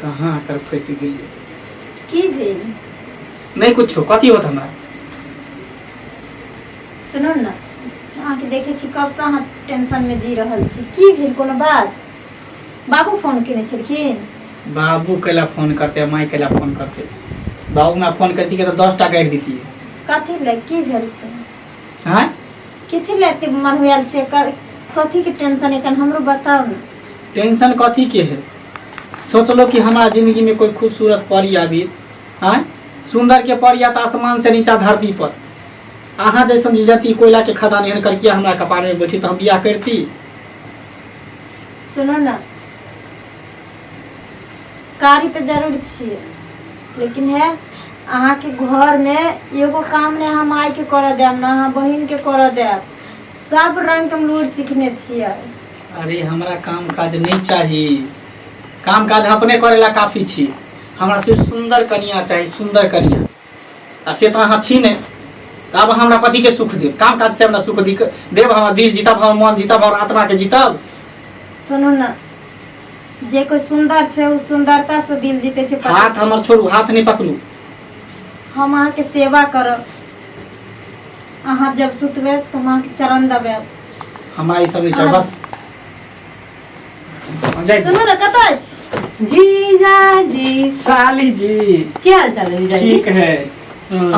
कहाँ कर फंस गई की भेल नहीं कुछ कथी होत हमरा सुनो ना अहाँ के देखे छी कब से अहाँ टेंशन में जी रहल छी की भेल कोनो बात बाबू फोन केने छलखिन बाबू कैला फोन करते माई कैला फोन करते बाबू में फोन करती के तो 10 टा काट देती कथी ले की भेल से हाँ कथी ले एते मन होयल छै कथी के टेंशन है कन हमरो बताओ ना टेंशन कथी के है सोच लो कि हमारा जिंदगी में कोई खूबसूरत परी आबी हाँ सुंदर के परी आता आसमान से नीचा धरती पर अहाँ जैसन जती कोयला के खदान एहन करके हमरा कपार में बैठी तो हम बियाह करती सुनो ना कारी तो जरूर छिए लेकिन है अहाँ के घर में एगो काम ने हम आई के कर देब ना अहाँ बहिन के कर देब सब रंग के लूर सीखने छिए अरे हमरा काम काज नहीं चाहिए काम काज अपने करेला काफी छी हमरा सिर्फ सुंदर कन्या चाहिए सुंदर कन्या आ से तो अहाँ छी नहीं अब हमरा पति के सुख देब काम काज से हमरा सुख देब हमरा दिल जीतब हमर मन जीतब और आत्मा के जीतब सुनो ना जे कोई सुंदर छे उ सुंदरता से दिल जीते छे हाथ हमर छोड़ू हाथ नहीं पकड़ू हम अहाँ के सेवा करब अहाँ जब सुतबे तो हम अहाँ के चरण दबे हमरा ई सब नहीं चाहिए बस सुनो ना कत अछि जीजा जी साली जी क्या हाल चाल है जीजा जी ठीक है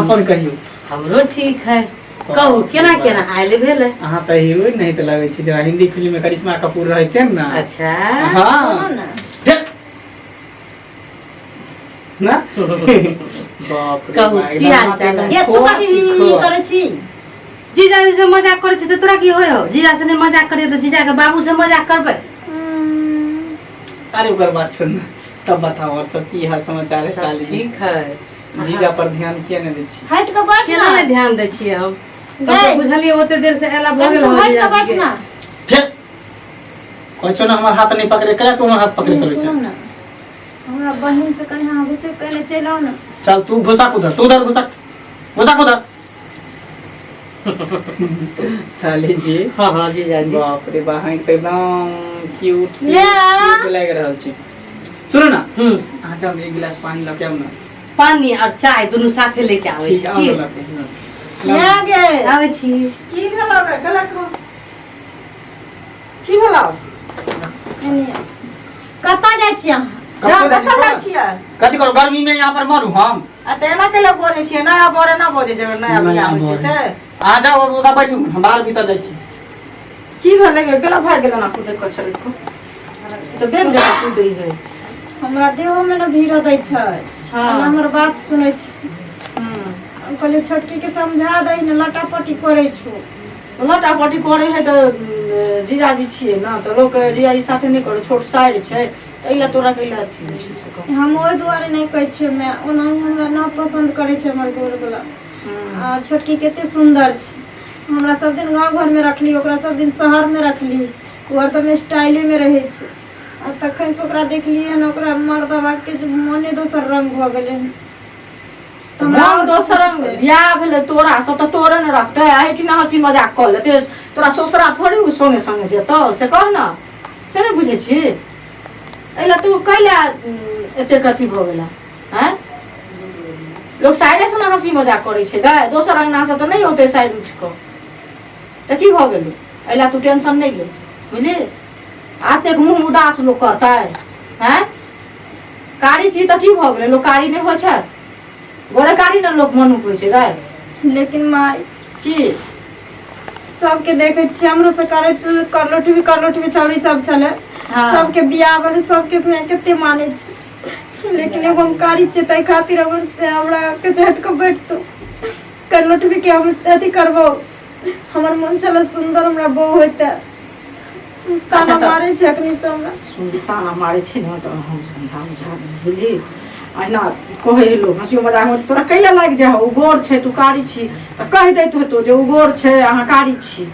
अपन कहियो हमरो ठीक है कहू केना केना आइले भेल है अहाँ तो हीरोइन नहीं तो लगे छी जरा हिंदी फिल्म में करिश्मा कपूर रहते ना अच्छा हाँ सुनो ना ठीक। ना बाप रे कहू, बाप, की हाल चाल है? ये तू कथी खोआ। करे छी जीजा जी से मजाक करे छै तो तोरा की होय हो जीजा से नहीं मजाक करिए तो जीजा के बाबू से मजाक करबे अरे ओकर बात छोड़ ना तब बताओ और सब की हाल समाचार है साली जी ठीक है जीजा पर ध्यान किया नहीं दै छी हट के बैठ केना नहीं ध्यान दै छियै हम तब नहीं। तो बुझलिए ओते देर से एला भ गेल तू हो हट के जीजा बैठ जी ना के फिर कोई ना हमार हाथ नहीं पकड़े करे तू हमार हाथ पकड़े नहीं, करे सुनो चल ना हमरा बहिन से कने हाँ घुसे कने चल आओ ना चल तू घुसा उधर तू उधर घुसा उधर साली जी हां हां जीजा जी बाप रे बहन तो एकदम क्यूट ले आ। क्यूट लग रहल छी सुनो ना हम्म आ जाओ एक गिलास पानी लके आओ ना पानी और चाय दोनों साथे लेके आवे ठीक छी आओ की ना लके ले आ गे आवे छी की भेलौ गे गला खा की भेलौ एनिया कतऽ जाइ छी अहाँ जा कतऽ जाइ छियै कथी करो गर्मी में यहाँ पर मरू हम आ तेना के लोग बोलै छियै नया बोरे ना बोलै छै नया बिया होइ छै से आ जाओ उधर बैठू हम बाहर भीतर जाइ छी की भेलै गे गला भाग गेल ना कूदै कछड़ को तो बेन जगह कूदै है हमरा देहो में न भीड़ दै छै हाँ। आ हमर बात सुनै छी हम कहलिए छोटकी के समझा दई न लटापटी करे छु लटापटी करे है तो जीजाजी छियै ना तो लोग जीजाजी साथे नहीं करो छोट साइड छै तो इला तोरा कैला अथी होइ छै से कह हम ओहि दुआरे नहीं कहै छियै मैं ओनाही हमरा ना पसंद करे छै हमर गोर वाला आ छोटकी कते सुंदर छै हमरा सब दिन गांव घर में रखली ओकरा सब दिन शहर में रखली ओ तो में स्टाइले में रहे छै आ तखन से ओकरा देखलिए न ओकरा मर्दवा के जे मने दोसर रंग भ गेलै हमरा दोसर बियाह भेलै तोरा से तो तोरे न रखते आइठी ना हंसी मजाक कर लेते तोरा ससुरा थोड़ी उ संगे संगे जेतौ से कह ना से नहीं बुझे छी एला तू कैला एते कथी भ गेला हैं लोग साइडे से ना हंसी मजाक करे छै गे दोसर अंगना से तो नहीं होते साइड उठ को तो की भ गेलै एला तू टेंशन नहीं ले बुझली आते मुंह उदास लोग करता है हैं कारी छी तो की भ गेलै लोग कारी नहीं होइ छै गोरे कारी ना लोग मनु होइ छै गे लेकिन माई की सबके देखे छियै हमरो से करलोटी चौड़ी सब छले हाँ। सबके बियाह वाले सबके से कते माने छै लेकिन एगो हम कारी छियै तै खातिर हमर से हमरा के झट के बैठतो करलोटी के हम अथी करबो हमर मन छले सुंदर हमरा बहू होते ताना अच्छा, मारे छै अखनी से हमरा सुनता ना मारे छै ना तो हम समझा बुझा बुझली आइना कहे लोग हंसियो मजाक में तोरा कैला लाग जा हो गोर छै तू कारी छी तो कह दैत होतो जे गोर छै अहाँ कारी छी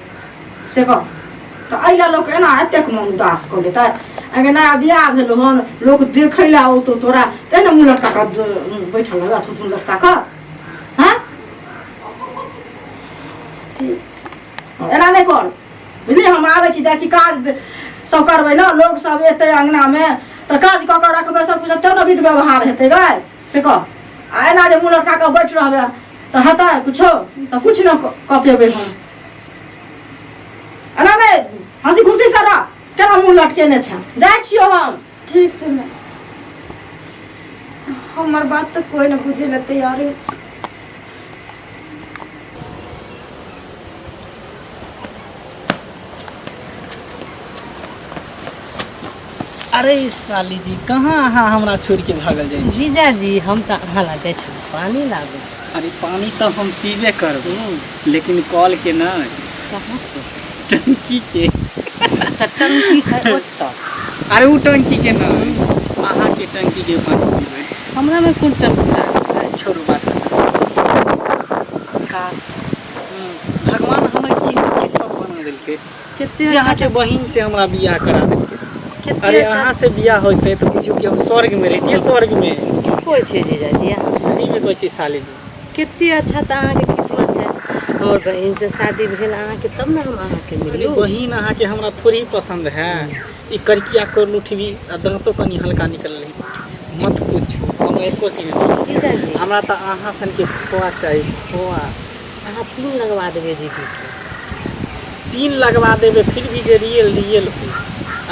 से कह तो अइला लोग एना एतेक मन उदास कर लेता अगर नया बियाह भेलो हन लोग देखै ला औ तो तोरा तेना मुंह लटका के बैठल रह थुथुन लटका के हैं ठीक एना नहीं कर बुझली हम आबै छी जाइ छी काज सब करबै ना लोग सब एते अंगना में तो काज कऽ के रखबे सब कुछ तब न विध व्यवहार हेतै गै से कह। आ एना जे मुँह लटका के बैठ रहबे तो हेतै कुछो तो कुछ न कऽ पेबै हम। एना नहि हँसी खुशी से रह, केना मुँह लटकेने छै। जाइ छियौ हम। ठीक छै माय, हमर बात तो कोई न बुझे ला तैयार छै। अरे साली जी कहाँ अहाँ हमरा छोड़ के भागल जाइ छी? जीजा जी हम तो अहाँ ला जाइ छी पानी लाबे। अरे पानी तो हम पीबे करबो, लेकिन कल के नहीं, कहाँ से? टंकी के। तो टंकी है ओतऽ। अरे वो टंकी के नहीं, अहाँ के टंकी के पानी पीबे। हमरा में कोन टंकी लागल? छोड़ू बात। काश भगवान हमर की किस्मत बना देलकै कितने जे अहाँ अच्छा के बहिन से हमरा बियाह करा देलकै। कितने अरे अच्छा अहाँ से बियाह होते तो बुझियो कि हम स्वर्ग में रहतिए, स्वर्ग में। कोई छै जीजा जी अहाँ? सही में कोई चीज साली जी। कितनी अच्छा तो अहाँ के किस्मत है। हमर बहन से शादी भेल अहाँ के तब ना हम अहाँ के अरे मिललू। बहिन अहाँ के हमरा थोड़ी पसंद है। ई करिया कर उठबी आ दांतो कनी हल्का निकल रही मत पूछू। हम एको दिन जीजा जी हमरा तो अहाँ सन के खोआ चाहिए, खोआ। अहाँ पिन लगवा देबे दीदी के। पिन लगवा देबे फिर भी जे रियल रियल हो।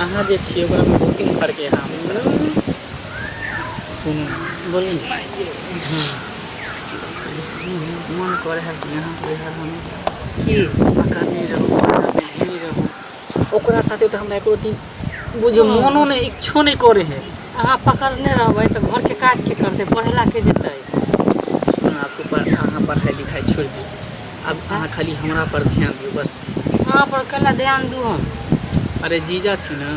अहाँ जे छियै ओकरा में बहुत दिन फर्क है। हम सुनू बोलू मन करे है कि यहाँ पे हर हमेशा की पकड़ने रहू, पकड़ने रहू। ओकरा साथे तो हमरा एको दिन बुझियो मनो ने इच्छो नहीं करे है। अहाँ पकड़ने रहबै तो घर के काज के करते, पढ़ेला के जेतै। आपको अहाँ पढ़ाई लिखाई छोड़ दी, अब अहाँ खाली हमरा पर ध्यान दियो बस। अहाँ पर कला ध्यान दू हम। अरे जीजा छी ना,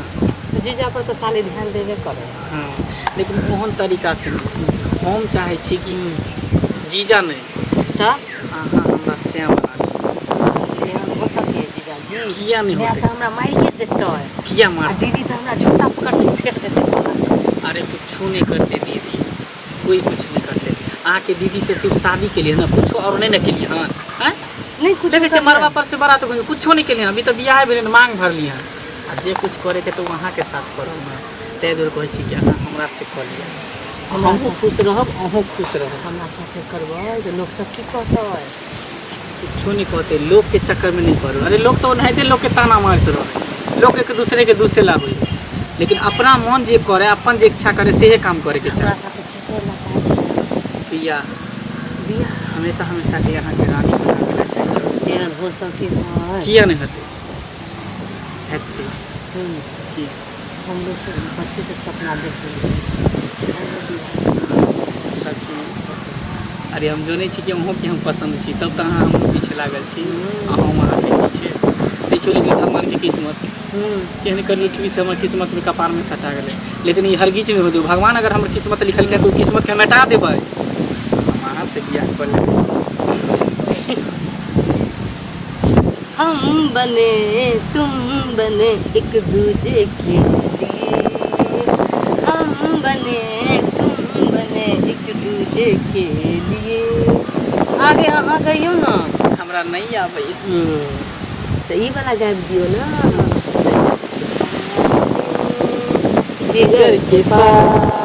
तो जीजा पर तो साली ध्यान देबे करे। हाँ, लेकिन ओहन तरीका से नहीं। हम चाहे छी कि जीजा नहीं तो अहाँ हमरा श्याम बना ली। ध्यान हो सके जीजा जी। किया नहीं मैं होते? तो हमरा मारिए देतै। किया आ मार? दीदी तो हमरा छोटा पकड़ के फेंक देते। अरे कुछ नहीं करते दीदी, कोई कुछ नहीं करते। आके दीदी से सिर्फ शादी के लिए ना, कुछ और नहीं ना के लिए। हाँ हैं? नहीं कुछ देखे छे मरवा पर से बड़ा तो कुछ नहीं के लिए, अभी तो बियाह भेल मांग भरली हैं। आ जे कुछ करे के तो वहाँ के साथ करो ना। तै दूर कहै छी कि अहाँ हमरा से कऽ लिअ। हमहूँ खुश रहब, अहूँ खुश रहब। हमरा साथे करबै तो लोग सब की कहतै? कुछो नहीं कहते, लोग के चक्कर में नहीं पड़ो। अरे लोग तो नहीं लोग के ताना मारते रहे, लोग एक दूसरे के दूसरे लाबे। लेकिन अपना मन जे करे, अपन जे इच्छा करे से काम करे के हमरा चाही। साथे की करना चाही? बियाह बियाह हमेशा हमेशा के यहाँ के रानी बना देना चाहिए। एहन हो सके है। किया नहीं होते? हेतै कि हम लोग से बच्चे से सपना देखते सच में। अरे हम जानै छी कि अहूँ के हम पसंद छी, तब तो अहाँ हम पीछे लागल छी। अहूँ अहाँ के पीछे देखियो। लेकिन भगवान के किस्मत केहन कर लुटवी से हमर किस्मत में कपार में सटा गेलै। लेकिन ये हरगिज में हो दो भगवान अगर हमर किस्मत लिखल है तो किस्मत के मिटा देबै। हम अहाँ से बियाह कर लेबै। हम बने तुम बने एक दूजे के लिए। हम बने तुम बने एक दूजे के लिए। आगे अहाँ गइयो ना। हमरा नहीं आबै। तो ई वाला गाबि दियो ना। जिगर के पास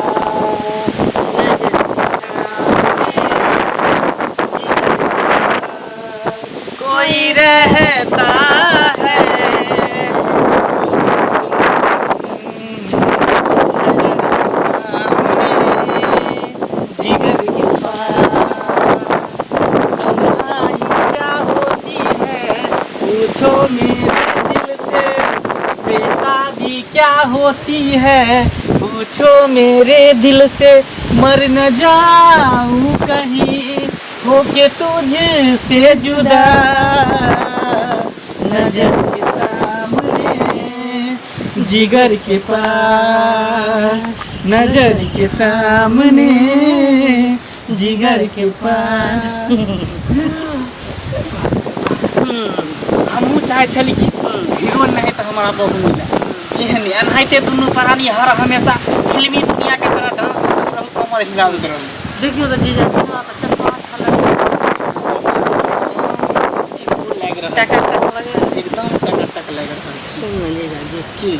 कोई रहता है जिगर के पास। क्या होती है पूछो मेरे दिल से, बेताबी क्या होती है पूछो मेरे दिल से। मर न जाऊं कहीं होके तुझसे जुदा, नजर के सामने जिगर के पास, नजर के सामने जिगर के पास। हमहूँ चाहे छली कि हीरो नहीं तो हमारा बहू मिला। एहन एनाहिते दुनू प्राणी हर हमेशा फिल्मी दुनिया के तरह डांस करत रहू, कमर हिलावत रहू। देखियो तो जीजा जी हमरा तो चश्मा अच्छा लगे। ठीक लग रहा है, टक टक लगे। एकदम टक टक लग रहा है। सुन जीजा जी की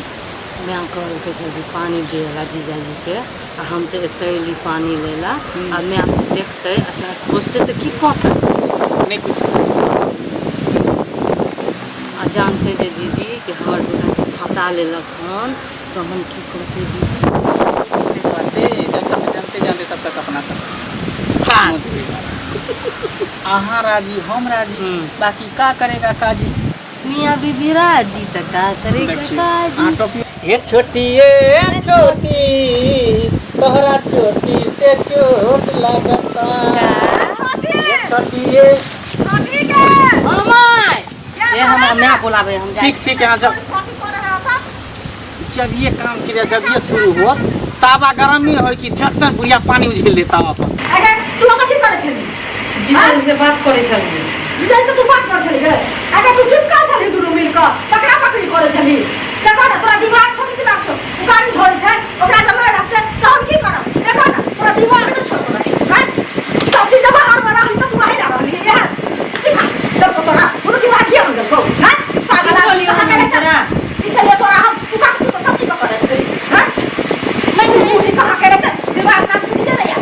मैं कहल के जल्दी पानी देला जीजाजी के आ हम तो अली पानी लेला आ मैं देखते अच्छा खोजते तो की कहते नहीं कुछ आ जानते जे दीदी कि हमार दुकान के फंसा लेलक हन तो हम की करते दीदी बातें जब तक जानते जानते तब तक अपना अहाँ राजी हम राजी बाकी का करेगा काजी मियाँ बीबी राजी तो का करेगा काजी ये छोटी तोहरा चोटी से चोट लगता ये छोटी ये हम मैं बुलावे हम ठीक ठीक यहाँ जब ये काम किया जब ये शुरू हो तावा गरम ही हो कि जक्सन बुढ़िया पानी उझिल देता अपन अगर तू लोग की करे छली जीजा से बात करे छली जैसे तू बात कर छली गे अगर तू चुप का छली दुनु मिल के पकड़ा पकड़ी करे छली से कहना तोरा दिमाग छोड़ दिमाग छोड़ उगाड़ी छोड़ छै ओकरा जब नहीं रखते तो हम की करब से कहना तोरा दिमाग न छोड़ हैं सब की जब हार में रहल तो तू रही ना रहली है सिखा जब तोरा उन दिमाग किया हम को हैं पागल वाली कहां करे तोरा इधर तोरा हम तू का तू सब चीज करे तेरी हैं मैं तू कहां करे दिमाग ना किसी जे नहीं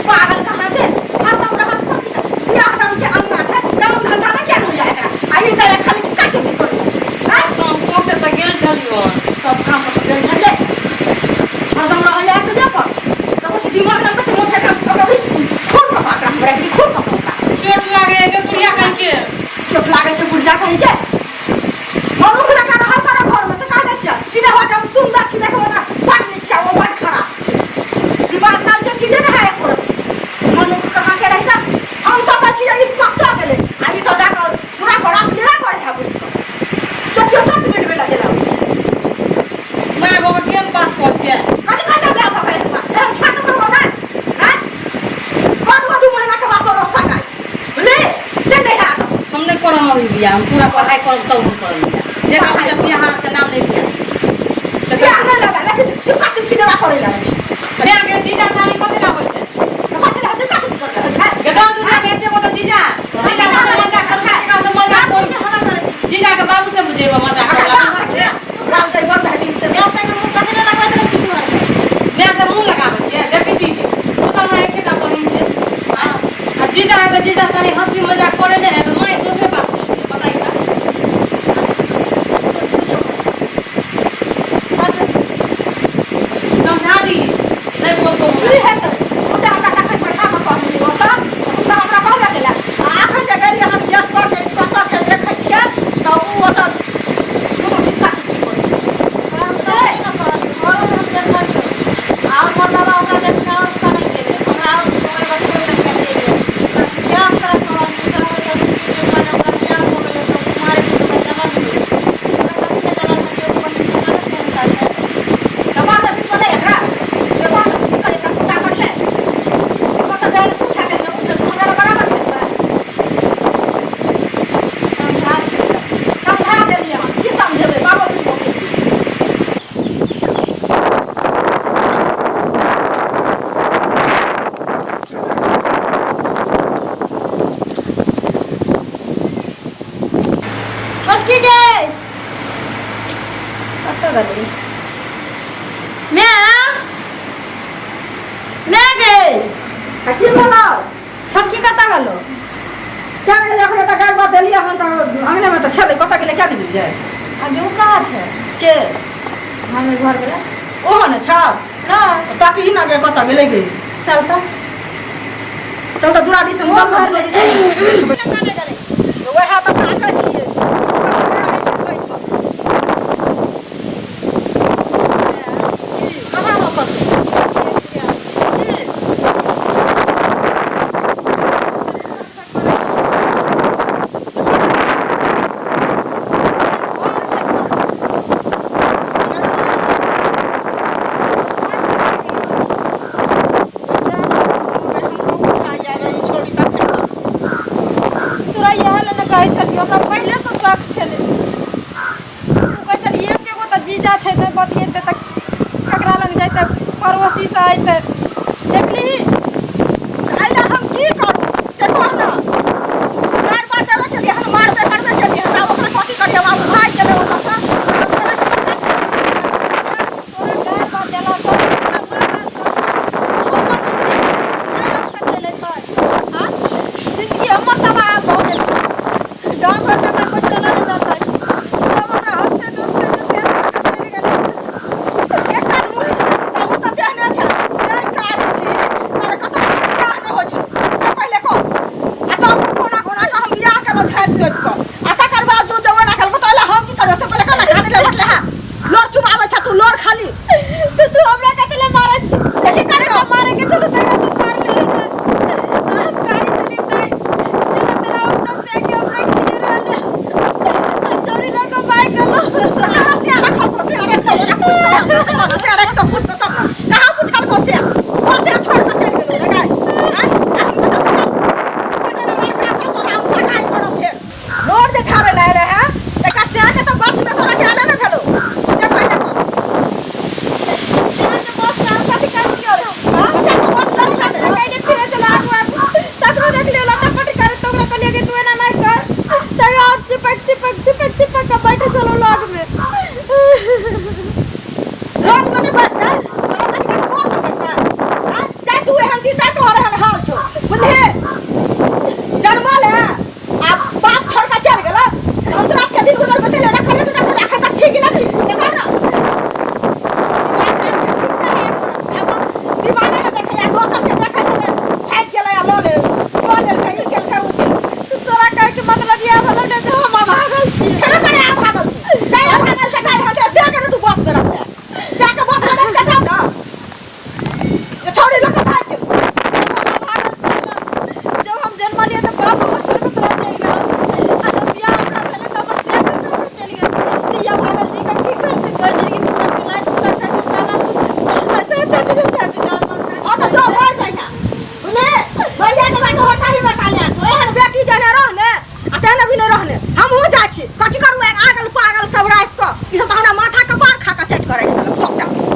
पागल कहां के हर दम रहा सब चीज बियाह दान के अंगना छै काम धंधा ना क्या होया एकरा आई जाय खाली का चुप कर हैं काम को के त गेल छलियो सब काम पर गेल छले हर दम रहा एक दे पर तो कि दिमाग ना कुछ मोछे का कभी खून का पाकड़ा हमरा के खून का पाकड़ा चोट लागे के बुढ़िया कह के चोट लागे छै बुढ़िया कह के मनु खुला का रहल कर घर में से कह दे छिया इने हो हम सुंदर छी देखो ना बात नहीं छिया वो बात खराब छै दिमाग नाम के चीज ना है एको मनु कहां के रहिला हम तो बची ई पक्का गेले आई तो जाकर पूरा बरास लेला करे है बुढ़ी चट मिलबे लागेला मैं बाबा केन बात पछे कथि कह छै बा करे हम छात को ना हैं बाद महीना के बाद तो रसा गई ले चल दे हाथ हमने करम अभी बिया हम पूरा पढ़ाई करब तब हम करम बिया देखा हम जब बिया के नाम नहीं लिया बियाह नहीं लगा लेकिन चुपका चुपकी जमा करे लगे अरे आगे जीजा साली कथि लाबै छै चुपका चुपकी कर रहे छै गदन दुनिया में एते को जीजा जीजा का मजाक कर छै का मजाक कर हना करे छै जीजा के बाबू से बुझेबा मजाक कर राम जय बहुत बहदीन से मैं से मुंह कथि ना लगा दे चिट्ठी मार मैं से मुंह लगाबै छै देखी दीदी तो तो हमरा एकेटा बहिन छै हां आ जीजा है तो जीजा साली हंसी मजाक करे ने है तो मैं दूसरे बात सुनती बताई का समझा दी नहीं बोल तो ई है तो मुझे हमरा कखन बैठा के कहली होता उनका हमरा कहबे केला आखन जे गेली हम गेट पर जे पता छै देखै छियै तो उ ओता दुनु चिपका चिपकी करे छै हम तो नहीं ना करली घर में हम देखलियो और मतलब हमरा देखना अवसर नहीं देले हमरा ओकरे बच्चे देख के चाहिए क्या तरह करली तरह जे मन हमरा क्या हो गेले तो तुम्हारे से तो जलन होई छै हमरा कथि के जलन होई ओ बहिन से ना सुनता छै जमा दे बिट बोले एकरा से बात की करे का पूजा कर ले पता जाने तू छाते में पूछ हमरा बराबर छै समझा देलिए हम की समझेबे बाबा तू छोटकी गई कत्ता गई मैं गई की बोला छोटकी कत्ता गलो क्या रे अपने त गाय बात देलिए हम त अंगने में त छले कत्ता गेले क्या नहीं जाए आगे वो कहाँ छै के हमें घर गेले ओहो ने छ ना ताकि ही ना गे कत्ता गेले गे चल त दूरा दिस हम चल घर में वह त ताकै छियै कहाँ हो पड़ते तोरा यह ले कहै छलियो हमरा पहिले से शक छलै तू कहै छलिए एगो त जीजा छै त बतियेते त ककरा लग जैते पड़ोसी से अइते